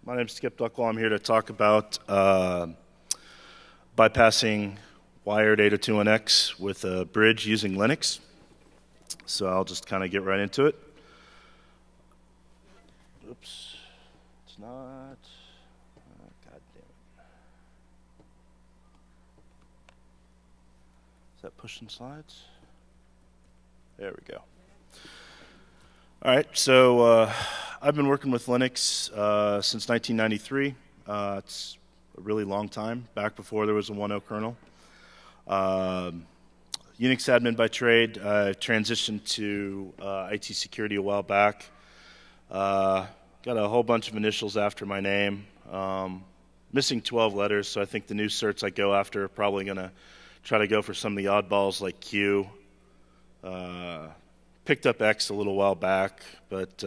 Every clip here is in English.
My name is Duckwall. I'm here to talk about bypassing wired 802.1x with a bridge using Linux. So I'll just kind of get right into it. Oops, it's not. Oh, God damn it. Is that pushing slides? There we go. All right, so I've been working with Linux since 1993. It's a really long time, back before there was a 1.0 kernel. Unix admin by trade. I transitioned to IT security a while back. Got a whole bunch of initials after my name. Missing 12 letters, so I think the new certs I go after are probably going to try to go for some of the oddballs like Q. Picked up X a little while back, but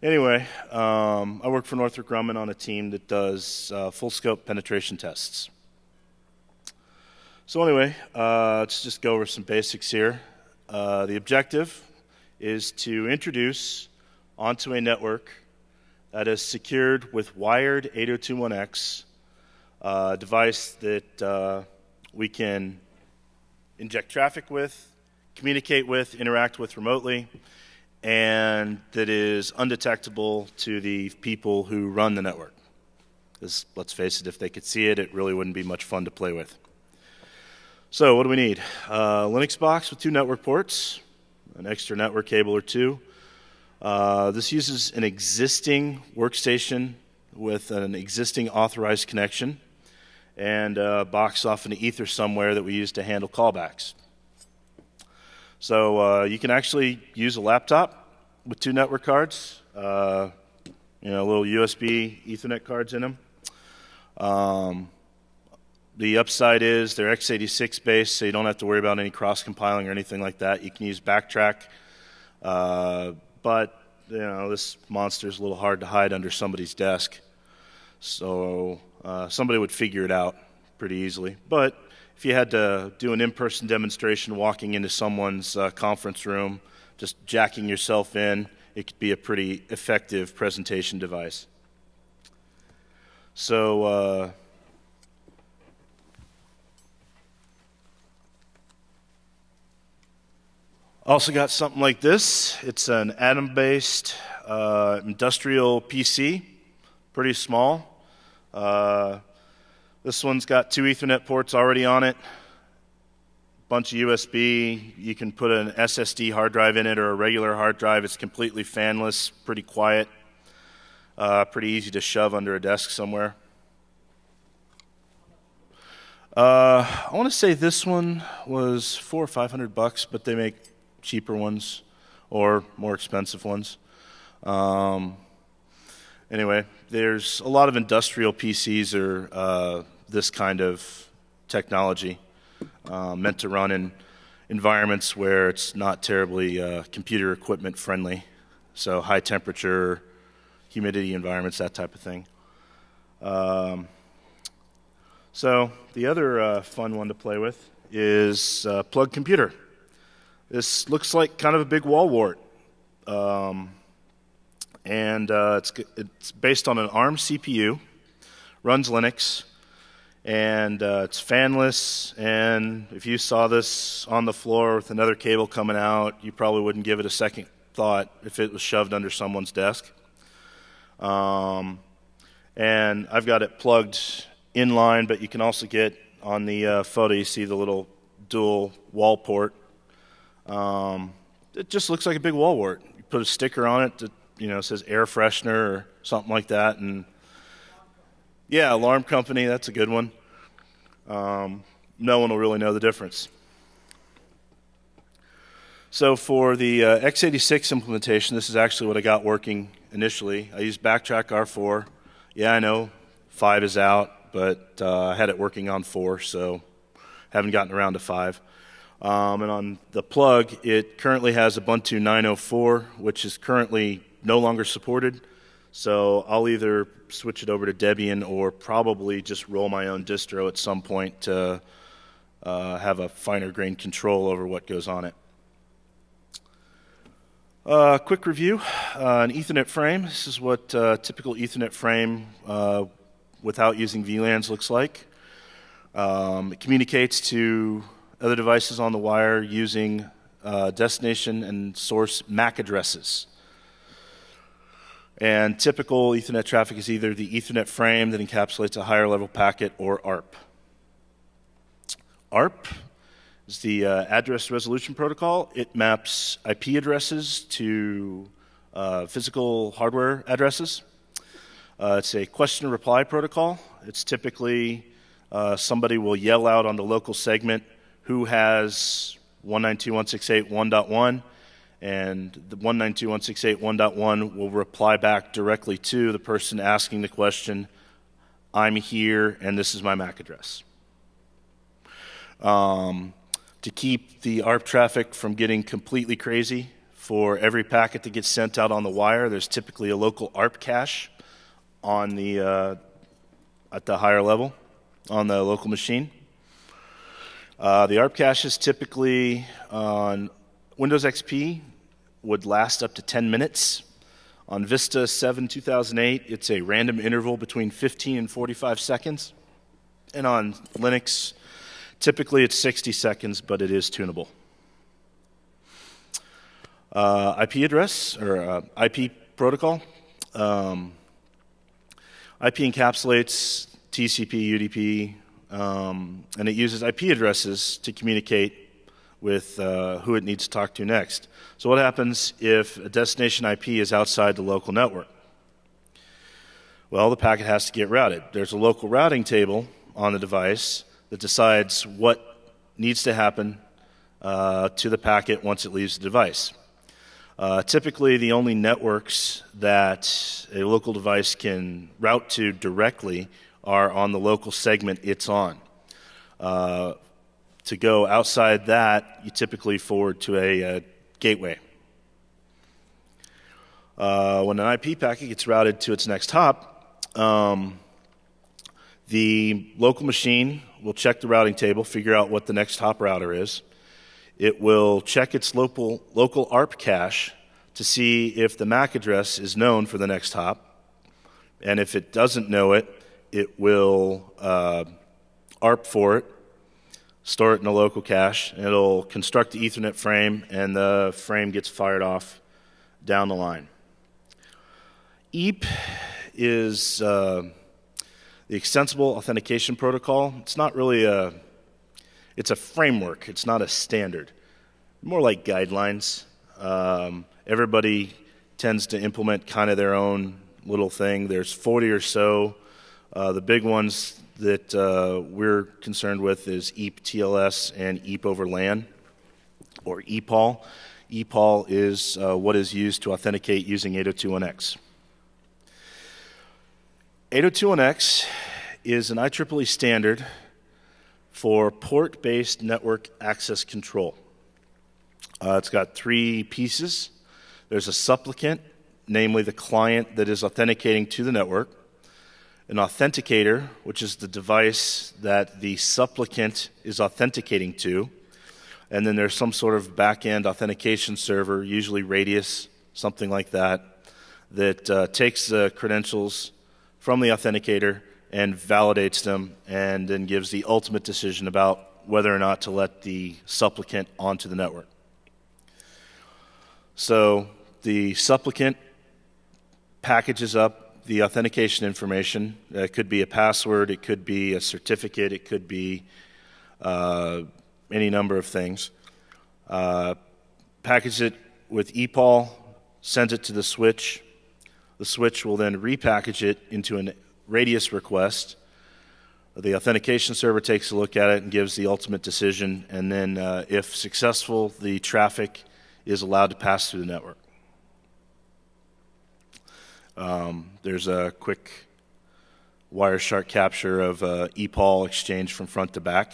anyway, I work for Northrop Grumman on a team that does full scope penetration tests. So anyway, let's just go over some basics here. The objective is to introduce onto a network that is secured with wired 802.1x, a device that we can inject traffic with, communicate with, interact with remotely, and that is undetectable to the people who run the network. Because let's face it, if they could see it, it really wouldn't be much fun to play with. So what do we need? Linux box with 2 network ports, an extra network cable or 2. This uses an existing workstation with an existing authorized connection, and a box off in the ether somewhere that we use to handle callbacks. So you can actually use a laptop with 2 network cards, little USB Ethernet cards in them. The upside is they're x86 based, so you don't have to worry about any cross-compiling or anything like that. You can use Backtrack, but this monster is a little hard to hide under somebody's desk. So somebody would figure it out pretty easily. But if you had to do an in-person demonstration walking into someone's conference room, just jacking yourself in, it could be a pretty effective presentation device. So also got something like this. It's an Atom-based industrial PC, pretty small. This one's got 2 Ethernet ports already on it, bunch of USB. You can put an SSD hard drive in it or a regular hard drive. It's completely fanless, pretty quiet, pretty easy to shove under a desk somewhere. I want to say this one was $400 or $500, but they make cheaper ones or more expensive ones. Anyway, there's a lot of industrial PCs or this kind of technology meant to run in environments where it's not terribly computer equipment friendly, so high temperature, humidity environments, that type of thing. So the other fun one to play with is Plug Computer. This looks like kind of a big wall wart, and it's based on an ARM CPU, runs Linux, and it's fanless, and if you saw this on the floor with another cable coming out, you probably wouldn't give it a second thought if it was shoved under someone's desk. And I've got it plugged in line, but you can also get on the photo, you see the little dual wall port. It just looks like a big wall wart. You put a sticker on it that says air freshener or something like that, and yeah, alarm company, that's a good one. No one will really know the difference. So for the x86 implementation, this is actually what I got working initially. I used Backtrack R4. Yeah, I know 5 is out, but I had it working on 4, so haven't gotten around to 5. And on the plug, it currently has Ubuntu 9.04, which is currently no longer supported. So I'll either switch it over to Debian or probably just roll my own distro at some point to have a finer grained control over what goes on it. Quick review, an Ethernet frame. This is what a typical Ethernet frame without using VLANs looks like. It communicates to other devices on the wire using destination and source MAC addresses. And typical Ethernet traffic is either the Ethernet frame that encapsulates a higher level packet or ARP. ARP is the address resolution protocol. It maps IP addresses to physical hardware addresses. It's a question reply protocol. It's typically somebody will yell out on the local segment who has 192.168.1.1, and the 192.168.1.1 will reply back directly to the person asking the question, I'm here and this is my MAC address. To keep the ARP traffic from getting completely crazy, for every packet that gets sent out on the wire, there's typically a local ARP cache on the at the higher level on the local machine. The ARP caches typically on Windows XP would last up to 10 minutes. On Vista 7 2008, it's a random interval between 15 and 45 seconds. And on Linux, typically it's 60 seconds, but it is tunable. IP address, or IP protocol. IP encapsulates TCP, UDP, and it uses IP addresses to communicate with who it needs to talk to next. So what happens if a destination IP is outside the local network? Well, the packet has to get routed. There's a local routing table on the device that decides what needs to happen to the packet once it leaves the device. Typically, the only networks that a local device can route to directly are on the local segment it's on. To go outside that, you typically forward to a gateway. When an IP packet gets routed to its next hop, the local machine will check the routing table, figure out what the next hop router is. It will check its local ARP cache to see if the MAC address is known for the next hop. And if it doesn't know it, it will ARP for it, store it in a local cache, and it'll construct the Ethernet frame, and the frame gets fired off down the line. EAP is the Extensible Authentication Protocol. It's not really it's a framework. It's not a standard. More like guidelines. Everybody tends to implement kind of their own little thing. There's 40 or so. The big ones that we're concerned with is EAP TLS and EAP over LAN, or EPOL. EPOL is what is used to authenticate using 802.1x. 802.1x is an IEEE standard for port-based network access control. It's got three pieces. There's a supplicant, namely the client that is authenticating to the network, an authenticator, which is the device that the supplicant is authenticating to, and then there's some sort of back-end authentication server, usually Radius, something like that, that takes the credentials from the authenticator and validates them, and then gives the ultimate decision about whether or not to let the supplicant onto the network. So the supplicant packages up the authentication information. It could be a password, it could be a certificate, it could be any number of things. Package it with EPOL, sends it to the switch. The switch will then repackage it into a Radius request. The authentication server takes a look at it and gives the ultimate decision, and then if successful, the traffic is allowed to pass through the network. There's a quick Wireshark capture of EPOL exchange from front to back.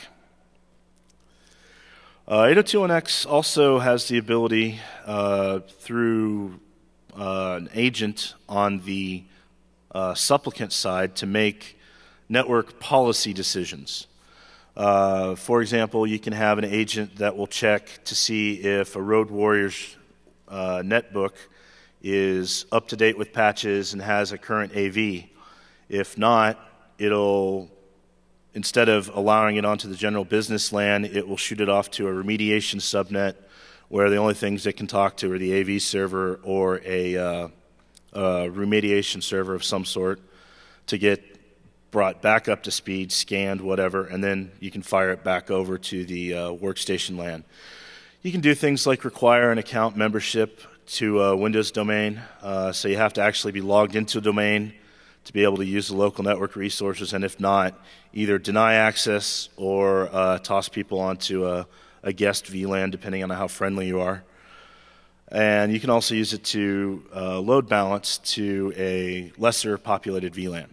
802.1x also has the ability through an agent on the supplicant side to make network policy decisions. For example, you can have an agent that will check to see if a road warrior's netbook is up to date with patches and has a current AV. If not, it'll, instead of allowing it onto the general business LAN, it will shoot it off to a remediation subnet where the only things it can talk to are the AV server or a remediation server of some sort to get brought back up to speed, scanned, whatever, and then you can fire it back over to the workstation LAN. You can do things like require an account membership to a Windows domain, so you have to actually be logged into a domain to be able to use the local network resources, and if not, either deny access or toss people onto a guest VLAN, depending on how friendly you are. And you can also use it to load balance to a lesser populated VLAN.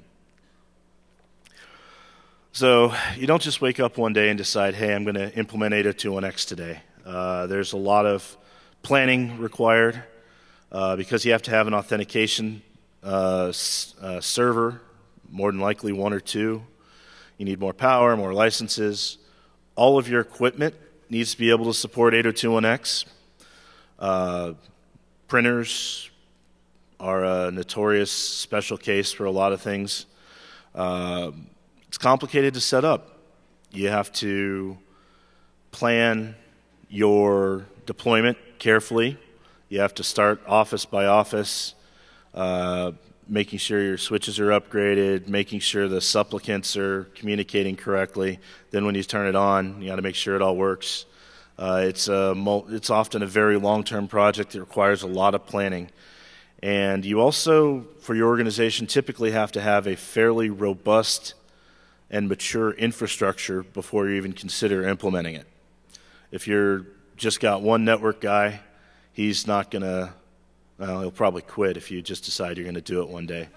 So you don't just wake up one day and decide, hey, I'm going to implement 802.1x today. There's a lot of planning required because you have to have an authentication server, more than likely one or two. You need more power, more licenses. All of your equipment needs to be able to support 802.1x. Printers are a notorious special case for a lot of things. It's complicated to set up. You have to plan your deployment carefully. You have to start office by office, making sure your switches are upgraded, making sure the supplicants are communicating correctly. Then when you turn it on, you got to make sure it all works. It's often a very long-term project that requires a lot of planning. And you also, for your organization, typically have to have a fairly robust and mature infrastructure before you even consider implementing it. If you're just got one network guy, he's not going to, well, he'll probably quit if you just decide you're going to do it one day.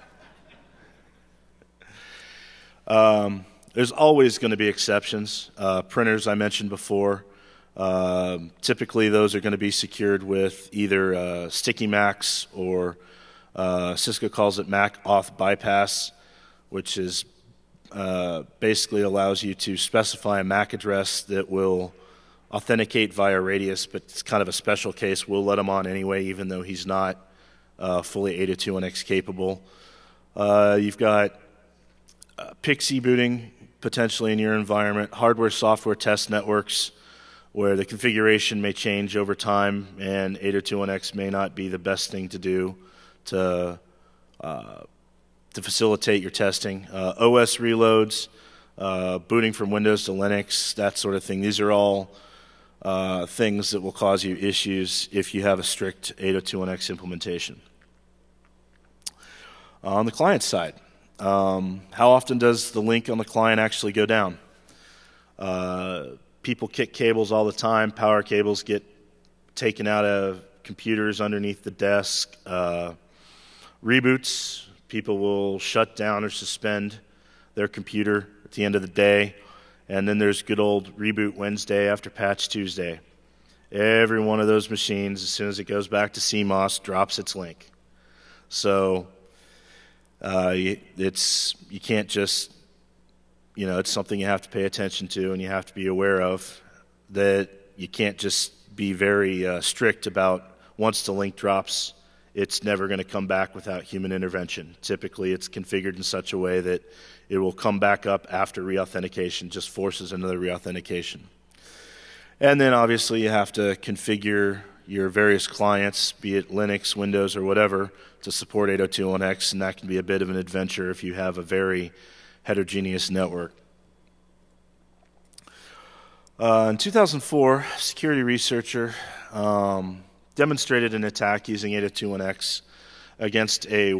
There's always going to be exceptions. Printers, I mentioned before, typically those are going to be secured with either sticky MACs or Cisco calls it MAC auth bypass, which is basically allows you to specify a MAC address that will authenticate via radius, but it's kind of a special case. We'll let him on anyway, even though he's not fully 802.1x capable. You've got PXE booting potentially in your environment, hardware-software test networks where the configuration may change over time and 802.1x may not be the best thing to do to facilitate your testing. OS reloads, booting from Windows to Linux, that sort of thing. These are all things that will cause you issues if you have a strict 802.1x implementation. On the client side, how often does the link on the client actually go down? People kick cables all the time. Power cables get taken out of computers underneath the desk. Reboots, people will shut down or suspend their computer at the end of the day. And then there's good old Reboot Wednesday after Patch Tuesday. Every one of those machines, as soon as it goes back to CMOS, drops its link. So you can't just, it's something you have to pay attention to and you have to be aware of, that you can't just be very strict about once the link drops, it's never going to come back without human intervention. Typically, it's configured in such a way that it will come back up after reauthentication, just forces another reauthentication. And then obviously you have to configure your various clients, be it Linux, Windows, or whatever, to support 802.1x, and that can be a bit of an adventure if you have a very heterogeneous network. In 2004, a security researcher demonstrated an attack using 802.1x against a